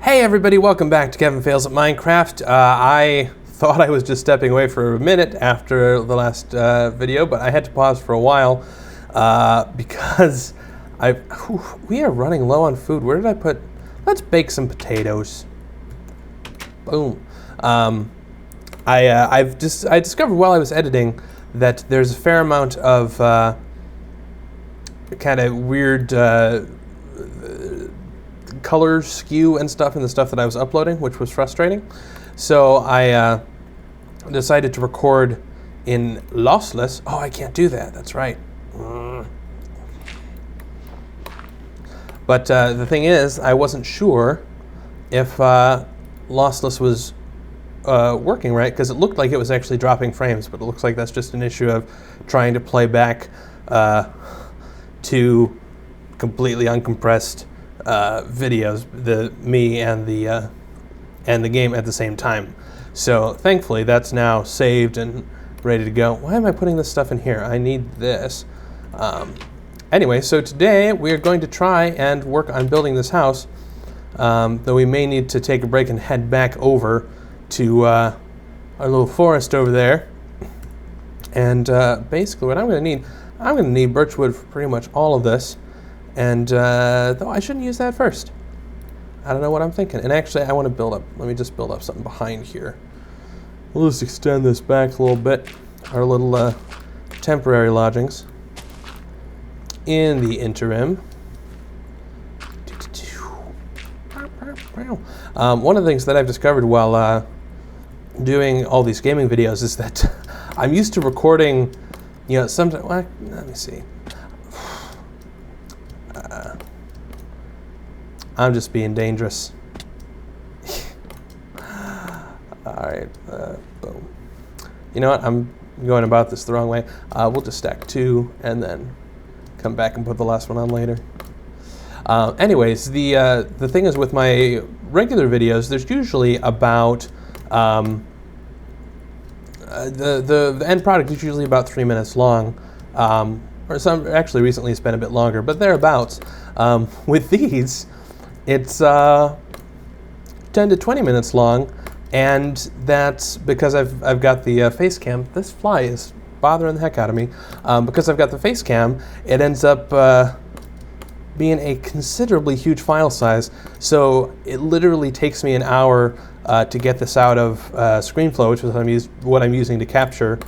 Hey everybody, welcome back to Kevin Fails at Minecraft. I thought I was just stepping away for a minute after the last video, but I had to pause for a while because we are running low on food. Where did I put? Let's bake some potatoes. Boom. I discovered while I was editing that there's a fair amount of kind of weird color skew and stuff in the stuff that I was uploading, which was frustrating. So I decided to record in lossless. Oh, I can't do that. That's right. But the thing is, I wasn't sure if lossless was working right, because it looked like it was actually dropping frames, but it looks like that's just an issue of trying to play back two completely uncompressed videos, me and the game at the same time. So thankfully that's now saved and ready to go. Why am I putting this stuff in here? I need this. Anyway, so today we're going to try and work on building this house, though we may need to take a break and head back over to our little forest over there. And basically what I'm going to need birchwood for pretty much all of this. And though I shouldn't use that first. I don't know what I'm thinking. And actually, I want to build up. Let me just build up something behind here. We'll just extend this back a little bit. Our little temporary lodgings. In the interim. One of the things that I've discovered while doing all these gaming videos is that I'm used to recording, you know, sometimes. Well, let me see. I'm just being dangerous. Alright, boom. You know what, I'm going about this the wrong way. We'll just stack two and then come back and put the last one on later. Anyways, the thing is with my regular videos, there's usually about, the end product is usually about 3 minutes long. Or some, actually recently it's been a bit longer, but thereabouts. With these, it's 10 to 20 minutes long, and that's because I've got the face cam. This fly is bothering the heck out of me. Because I've got the face cam, it ends up being a considerably huge file size. So it literally takes me an hour to get this out of ScreenFlow, which is what I'm using to capture.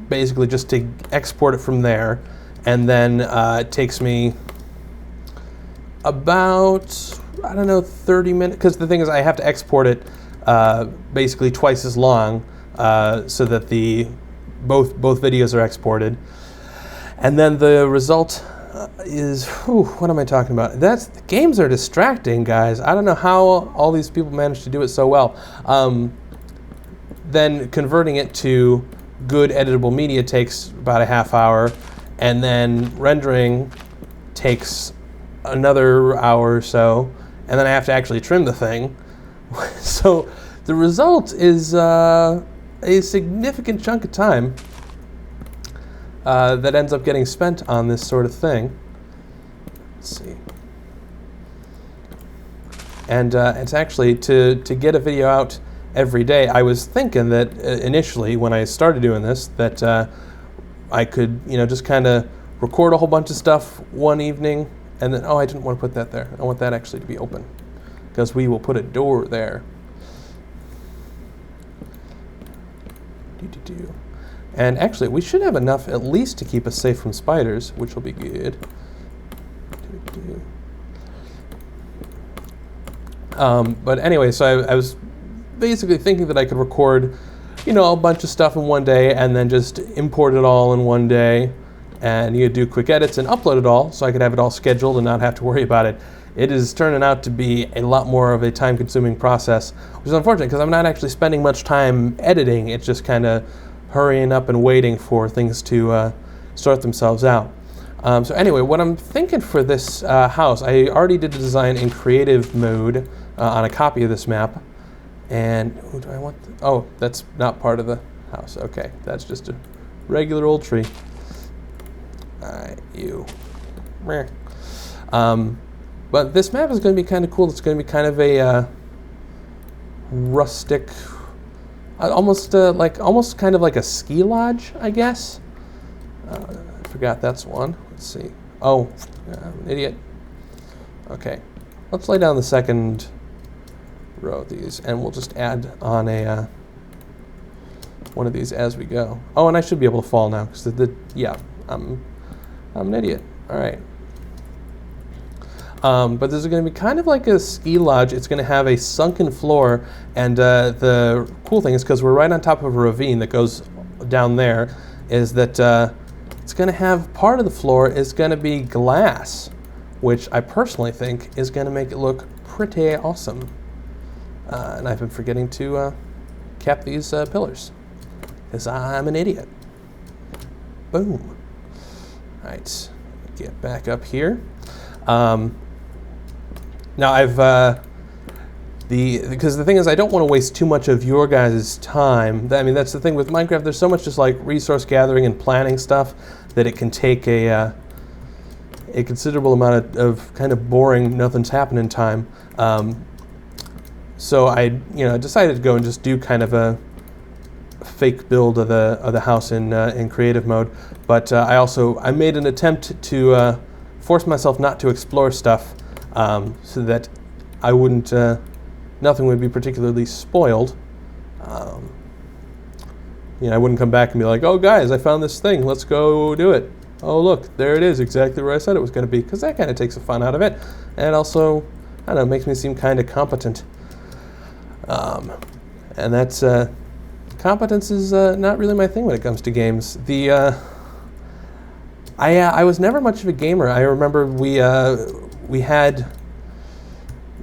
Basically just to export it from there, and then it takes me about, I don't know, 30 minutes, because the thing is I have to export it basically twice as long so that both videos are exported, and then the result is, what am I talking about? The games are distracting, guys. I don't know how all these people manage to do it so well. Then converting it to good editable media takes about a half hour, and then rendering takes another hour or so, and then I have to actually trim the thing. So the result is a significant chunk of time that ends up getting spent on this sort of thing. Let's see. And it's actually to get a video out every day. I was thinking that initially when I started doing this that I could, you know, just kind of record a whole bunch of stuff one evening, and then, oh, I didn't want to put that there. I want that actually to be open, because we will put a door there. And actually, we should have enough at least to keep us safe from spiders, which will be good. But anyway, so I was basically thinking that I could record, you know, a bunch of stuff in one day and then just import it all in one day, and you do quick edits and upload it all, so I could have it all scheduled and not have to worry about it. It is turning out to be a lot more of a time-consuming process, which is unfortunate because I'm not actually spending much time editing. It's just kind of hurrying up and waiting for things to sort themselves out. So anyway, what I'm thinking for this house, I already did the design in creative mode on a copy of this map. And who do I want? Oh, that's not part of the house. Okay, that's just a regular old tree. But this map is going to be kind of cool. It's going to be kind of a rustic, almost kind of like a ski lodge, I guess. I forgot that's one. Let's see. Oh, I'm an idiot. Okay, let's lay down the second row of these, and we'll just add on a one of these as we go. Oh, and I should be able to fall now because yeah, I'm an idiot. All right. But this is going to be kind of like a ski lodge. It's going to have a sunken floor, and the cool thing is because we're right on top of a ravine that goes down there, is that it's going to have part of the floor is going to be glass, which I personally think is going to make it look pretty awesome. And I've been forgetting to cap these pillars because I'm an idiot. Boom. All right, get back up here. Now because the thing is, I don't want to waste too much of your guys' time. I mean, that's the thing with Minecraft. There's so much just like resource gathering and planning stuff that it can take a considerable amount of kind of boring, nothing's happening time. So I decided to go and just do kind of a fake build of the house in creative mode. But I made an attempt to force myself not to explore stuff, so that I wouldn't, nothing would be particularly spoiled. I wouldn't come back and be like, oh guys, I found this thing, let's go do it. Oh look, there it is, exactly where I said it was going to be, because that kind of takes the fun out of it. And also, I don't know, makes me seem kind of competent. And that's, competence is not really my thing when it comes to games. I was never much of a gamer. I remember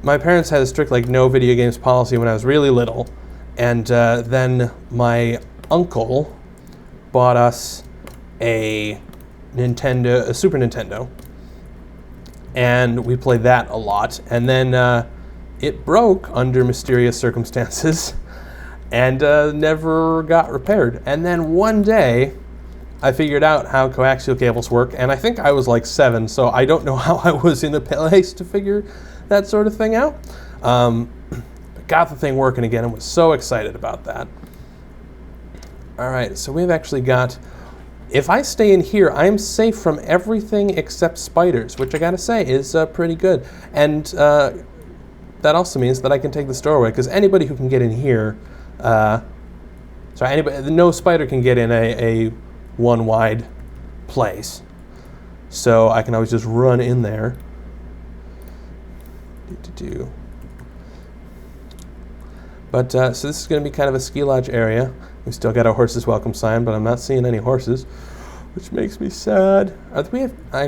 my parents had a strict no video games policy when I was really little, and then my uncle bought us a Super Nintendo, and we played that a lot, and then it broke under mysterious circumstances and never got repaired. And then one day I figured out how coaxial cables work, and I think I was like 7, so I don't know how I was in a place to figure that sort of thing out. Got the thing working again and was so excited about that. All right, so we've actually got, if I stay in here, I'm safe from everything except spiders, which I gotta say is pretty good. And that also means that I can take the doorway, because anybody who can get in here, no spider can get in a one wide place. So I can always just run in there. But so this is going to be kind of a ski lodge area. We still got a horses welcome sign, but I'm not seeing any horses, which makes me sad. I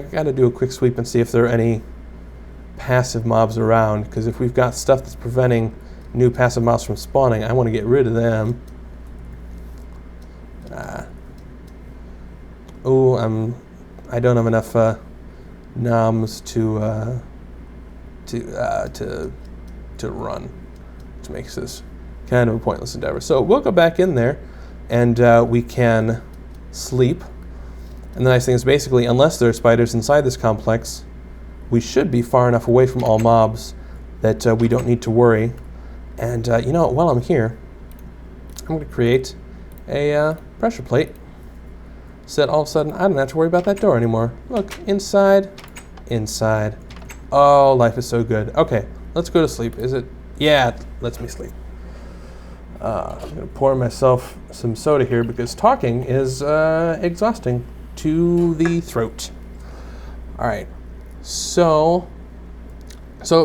got to do a quick sweep and see if there are any passive mobs around, because if we've got stuff that's preventing new passive mobs from spawning, I want to get rid of them. I don't have enough noms to run, which makes this kind of a pointless endeavor. So we'll go back in there, and we can sleep. And the nice thing is, basically, unless there are spiders inside this complex, we should be far enough away from all mobs that we don't need to worry. And while I'm here, I'm going to create a pressure plate, so that all of a sudden I don't have to worry about that door anymore. Look, inside. Oh, life is so good. Okay, let's go to sleep. Is it? Yeah, it lets me sleep. I'm going to pour myself some soda here because talking is exhausting to the throat. All right, so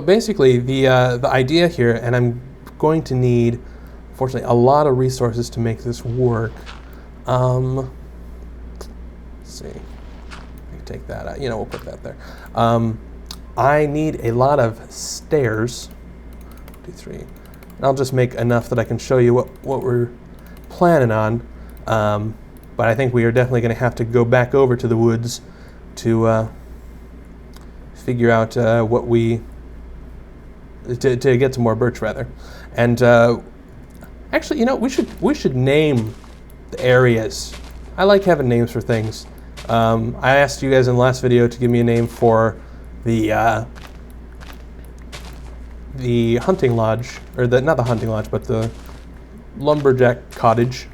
basically the idea here, and I'm going to need, unfortunately, a lot of resources to make this work. Let's see. I can take that out. We'll put that there. I need a lot of stairs. 2, 3. And I'll just make enough that I can show you what we're planning on. But I think we are definitely going to have to go back over to the woods to figure out what to get some more birch, rather. And actually, we should name the areas. I like having names for things. I asked you guys in the last video to give me a name for the the hunting lodge, or not the hunting lodge, but the lumberjack cottage.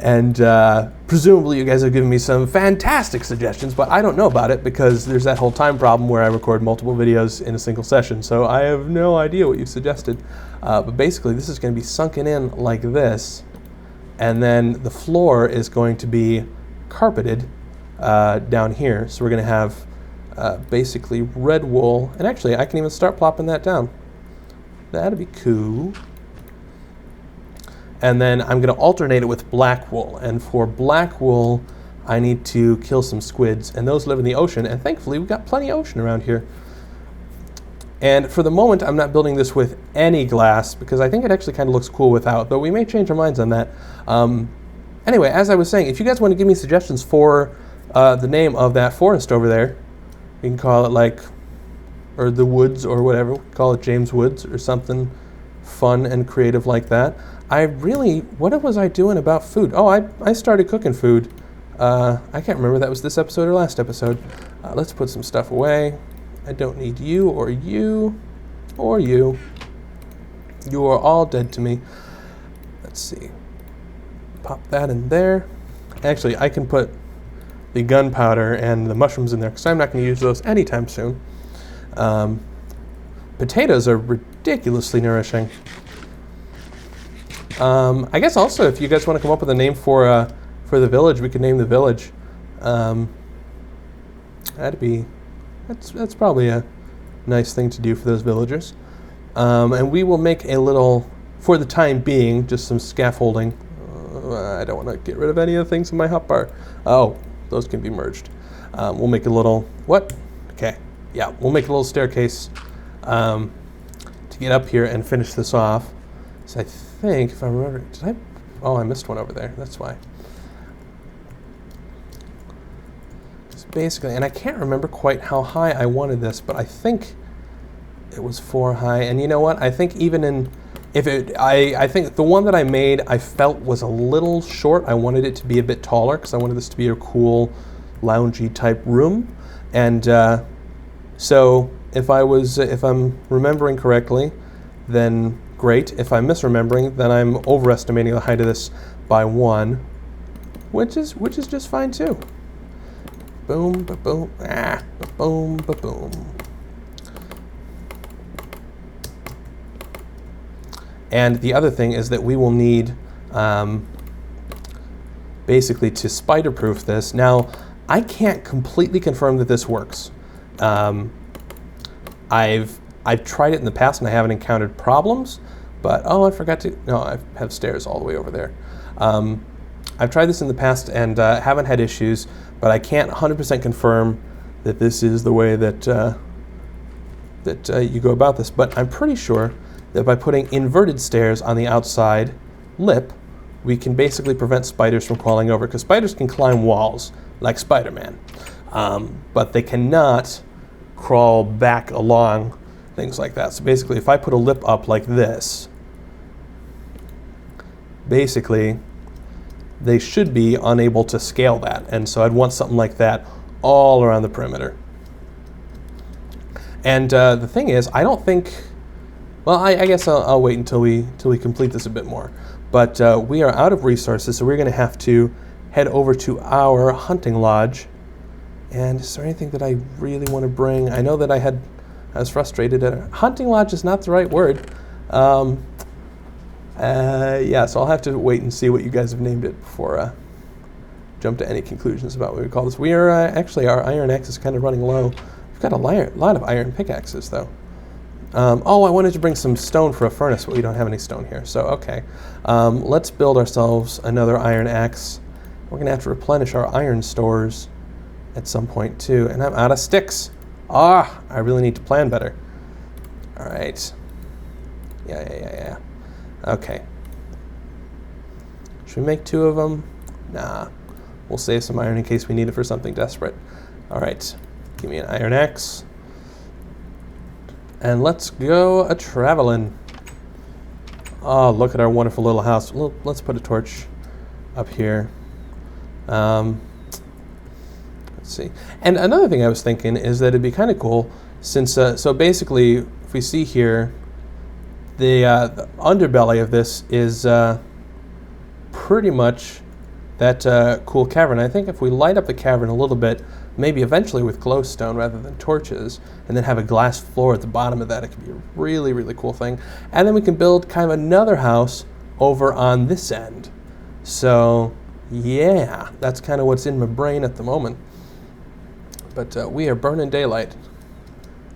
And presumably you guys have given me some fantastic suggestions, but I don't know about it because there's that whole time problem where I record multiple videos in a single session. So I have no idea what you've suggested. But basically this is going to be sunken in like this. And then the floor is going to be carpeted down here. So we're going to have basically red wool. And actually I can even start plopping that down. That'd be cool. And then I'm going to alternate it with black wool. And for black wool, I need to kill some squids. And those live in the ocean. And thankfully, we've got plenty of ocean around here. And for the moment, I'm not building this with any glass because I think it actually kind of looks cool without. Though we may change our minds on that. Anyway, as I was saying, if you guys want to give me suggestions for the name of that forest over there, you can call it or the woods or whatever. Call it James Woods or something fun and creative like that. What was I doing about food? Oh, I started cooking food. I can't remember if that was this episode or last episode. Let's put some stuff away. I don't need you or you or you. You are all dead to me. Let's see. Pop that in there. Actually, I can put the gunpowder and the mushrooms in there because I'm not going to use those anytime soon. Potatoes are ridiculously nourishing. I guess also if you guys want to come up with a name for the village, we could name the village. That's probably a nice thing to do for those villagers. And we will make a little, for the time being, just some scaffolding. I don't want to get rid of any of the things in my hotbar. Oh, those can be merged. We'll make a little, Okay, yeah, we'll make a little staircase to get up here and finish this off. So I think, if I remember, I missed one over there, that's why. Just basically, and I can't remember quite how high I wanted this, but I think it was 4 high. And you know what, I think I think the one that I made, I felt was a little short. I wanted it to be a bit taller because I wanted this to be a cool, loungy type room. And so if I'm remembering correctly, then great. If I'm misremembering, then I'm overestimating the height of this by 1, which is just fine too. Boom, ba boom, boom, ba boom. And the other thing is that we will need, basically, to spider-proof this. Now, I can't completely confirm that this works. I've tried it in the past and I haven't encountered problems, but I have stairs all the way over there. I've tried this in the past and haven't had issues, but I can't 100% confirm that this is the way that you go about this. But I'm pretty sure that by putting inverted stairs on the outside lip, we can basically prevent spiders from crawling over, because spiders can climb walls like Spider-Man, but they cannot crawl back along things like that. So basically, if I put a lip up like this, basically, they should be unable to scale that. And so I'd want something like that all around the perimeter. And the thing is, I don't think, well, I guess I'll wait until we complete this a bit more. But we are out of resources, so we're going to have to head over to our hunting lodge. And is there anything that I really want to bring? I know that I was frustrated at it. Hunting lodge is not the right word. So I'll have to wait and see what you guys have named it before jump to any conclusions about what we call this. We are actually, our iron axe is kind of running low. We've got a lot of iron pickaxes though. I wanted to bring some stone for a furnace, but we don't have any stone here. So okay, let's build ourselves another iron axe. We're gonna have to replenish our iron stores at some point too, and I'm out of sticks. I really need to plan better. All right. Yeah. Okay. Should we make 2 of them? Nah. We'll save some iron in case we need it for something desperate. All right. Give me an iron axe. And let's go a-traveling. Oh, look at our wonderful little house. Let's put a torch up here. Let's see. And another thing I was thinking is that it'd be kind of cool since, so basically, we see here, the underbelly of this is pretty much that cool cavern. I think if we light up the cavern a little bit, maybe eventually with glowstone rather than torches, and then have a glass floor at the bottom of that, it could be a really, really cool thing. And then we can build kind of another house over on this end. So, yeah, that's kind of what's in my brain at the moment. But we are burning daylight,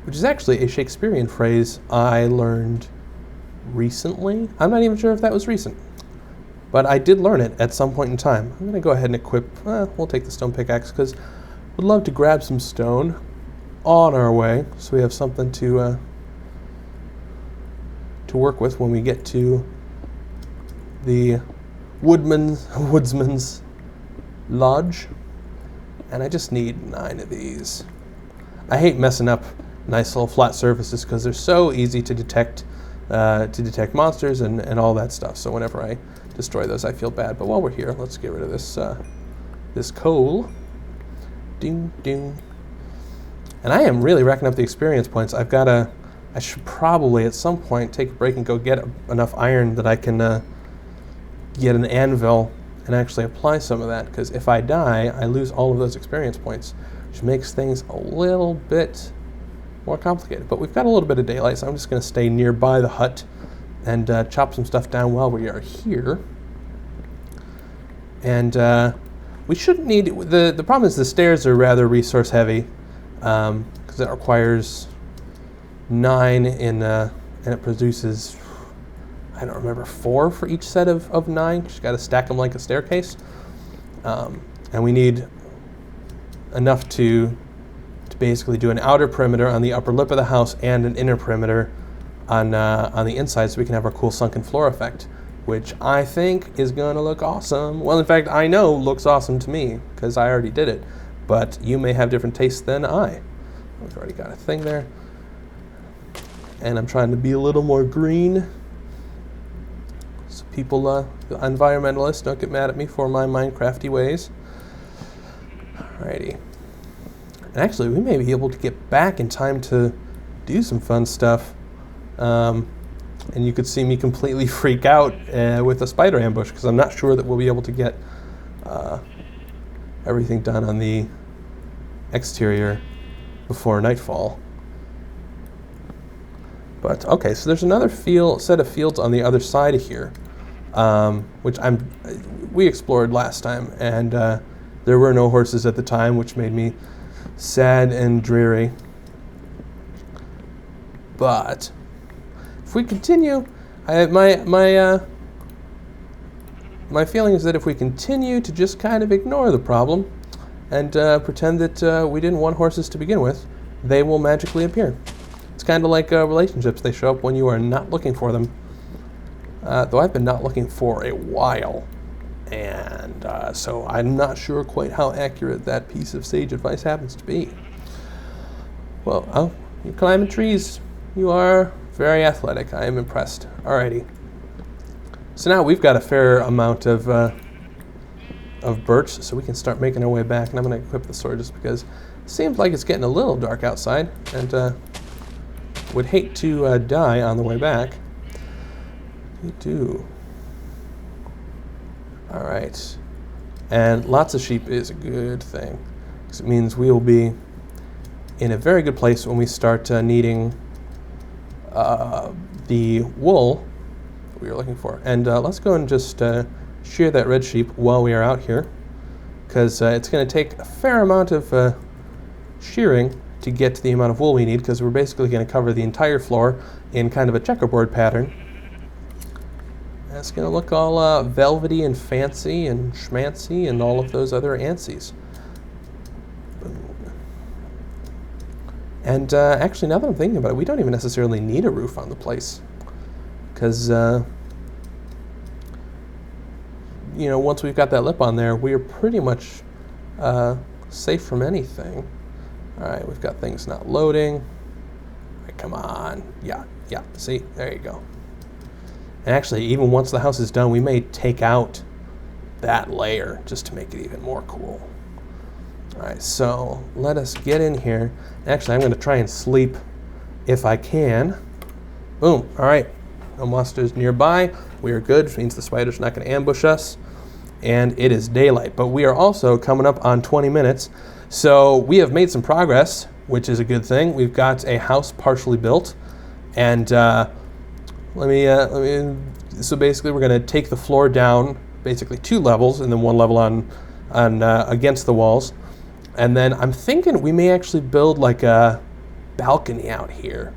which is actually a Shakespearean phrase I learned recently. I'm not even sure if that was recent, but I did learn it at some point in time. I'm going to go ahead and equip, we'll take the stone pickaxe because we'd love to grab some stone on our way so we have something to work with when we get to the woodsman's lodge. And I just need 9 of these. I hate messing up nice little flat surfaces because they're so easy to detect monsters and all that stuff. So whenever I destroy those, I feel bad. But while we're here, let's get rid of this coal. Ding ding. And I am really racking up the experience points. I should probably at some point take a break and go get enough iron that I can get an anvil and actually apply some of that, because if I die, I lose all of those experience points, which makes things a little bit more complicated. But we've got a little bit of daylight, so I'm just going to stay nearby the hut and chop some stuff down while we are here. And we shouldn't need, the problem is the stairs are rather resource heavy, because it requires 9 and it produces, I don't remember, 4 for each set of 9. You got to stack them like a staircase. And we need enough to basically do an outer perimeter on the upper lip of the house and an inner perimeter on the inside, so we can have our cool sunken floor effect, which I think is going to look awesome. Well, in fact, I know looks awesome to me because I already did it, but you may have different tastes than I. We've already got a thing there. And I'm trying to be a little more green. So people, environmentalists, don't get mad at me for my Minecrafty ways. Alrighty. And actually, we may be able to get back in time to do some fun stuff. And you could see me completely freak out with a spider ambush, because I'm not sure that we'll be able to get everything done on the exterior before nightfall. But okay, so there's another set of fields on the other side of here, which we explored last time, and there were no horses at the time, which made me sad and dreary. But if we continue, my feeling is that if we continue to just kind of ignore the problem and pretend that we didn't want horses to begin with, they will magically appear. It's kind of like relationships. They show up when you are not looking for them. Though I've been not looking for a while. And so I'm not sure quite how accurate that piece of sage advice happens to be. Well, oh, you're climbing trees. You are very athletic. I am impressed. Alrighty. So now we've got a fair amount of birch, so we can start making our way back. And I'm going to equip the sword just because it seems like it's getting a little dark outside, and would hate to die on the way back. We do. All right. And lots of sheep is a good thing, because it means we will be in a very good place when we start needing the wool that we were looking for. And let's go and just shear that red sheep while we are out here, because it's going to take a fair amount of shearing to get to the amount of wool we need, because we're basically going to cover the entire floor in kind of a checkerboard pattern. And it's going to look all velvety and fancy and schmancy and all of those other ansies. And actually, now that I'm thinking about it, we don't even necessarily need a roof on the place, because once we've got that lip on there, we are pretty much safe from anything. All right, we've got things not loading. All right, come on. Yeah, see, there you go. And actually, even once the house is done, we may take out that layer just to make it even more cool. All right, so let us get in here. Actually, I'm going to try and sleep if I can. Boom. All right. No monsters nearby. We are good, which means the spider's not going to ambush us. And it is daylight. But we are also coming up on 20 minutes. So we have made some progress, which is a good thing. We've got a house partially built. And so basically we're going to take the floor down basically 2 levels and then 1 level on against the walls. And then I'm thinking we may actually build like a balcony out here.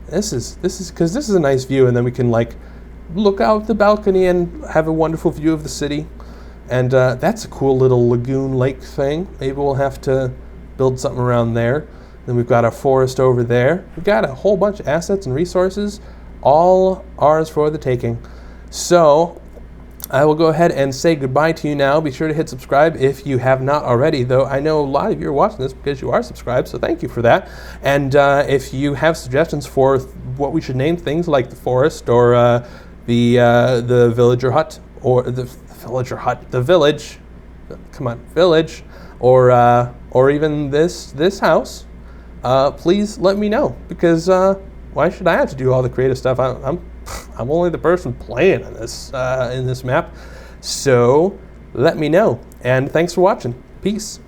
This is because this is a nice view, and then we can like look out the balcony and have a wonderful view of the city. And that's a cool little lagoon lake thing. Maybe we'll have to build something around there. Then we've got a forest over there. We've got a whole bunch of assets and resources, all ours for the taking. So I will go ahead and say goodbye to you now. Be sure to hit subscribe if you have not already, though I know a lot of you are watching this because you are subscribed, so thank you for that. And if you have suggestions for what we should name things like the forest or the villager hut, or the village, come on, village, or even this house, please let me know, because why should I have to do all the creative stuff? I'm only the person playing in this map, so let me know. And thanks for watching. Peace.